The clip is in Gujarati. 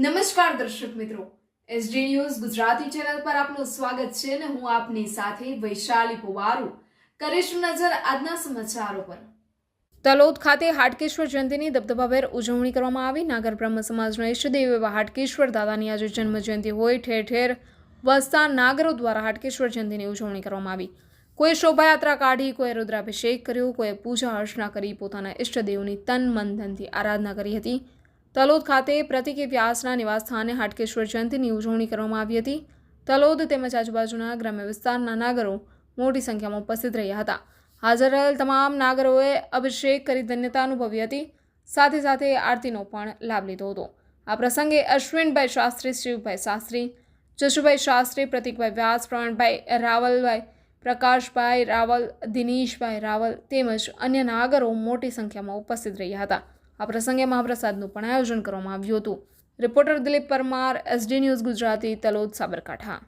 નમસ્કાર દર્શક મિત્રો, એસડી ન્યૂઝ ગુજરાતી ચેનલ પર આપનું સ્વાગત છે અને હું આપની સાથે વૈશાલી પુવારુ. કરીશું નજર આજના સમાચારો પર. તલોદ ખાતે હાટકેશ્વર જયંતિની દબદબાભેર ઉજવણી કરવામાં આવી. નાગર બ્રહ્મ સમાજના ઈષ્ટદેવ એવા હાટકેશ્વર દાદાની આજે જન્મ જયંતિ હોય ઠેર ઠેર વસતા નાગરો દ્વારા હાટકેશ્વર જયંતિની ઉજવણી કરવામાં આવી. કોઈ શોભાયાત્રા કાઢી, કોઈ રુદ્રાભિષેક કર્યો, કોઈ પૂજા અર્ચના કરી પોતાના ઈષ્ટદેવની તન મન ધનથી આરાધના કરી હતી. તલોદ ખાતે પ્રતિકે વ્યાસના નિવાસસ્થાને હાટકેશ્વર જયંતિની ઉજવણી કરવામાં આવી હતી. તલોદ તેમજ આજુબાજુના ગ્રામ્ય વિસ્તારના નાગરો મોટી સંખ્યામાં ઉપસ્થિત રહ્યા હતા. હાજર રહેલ તમામ નાગરોએ અભિષેક કરી ધન્યતા અનુભવી હતી. સાથે સાથે આરતીનો પણ લાભ લીધો હતો. આ પ્રસંગે અશ્વિનભાઈ શાસ્ત્રી, શિવભાઈ શાસ્ત્રી, જશુભાઈ શાસ્ત્રી, પ્રતિકભાઈ વ્યાસ, પ્રવીણભાઈ રાવલભાઈ, પ્રકાશભાઈ રાવલ, દિનેશભાઈ રાવલ તેમજ અન્ય નાગરો મોટી સંખ્યામાં ઉપસ્થિત રહ્યા હતા. આ પ્રસંગે મહાપ્રસાદનું પણ આયોજન કરવામાં આવ્યું હતું. Reporter Dilip Parmar, SD news Gujarati, Talod, Sabarkantha.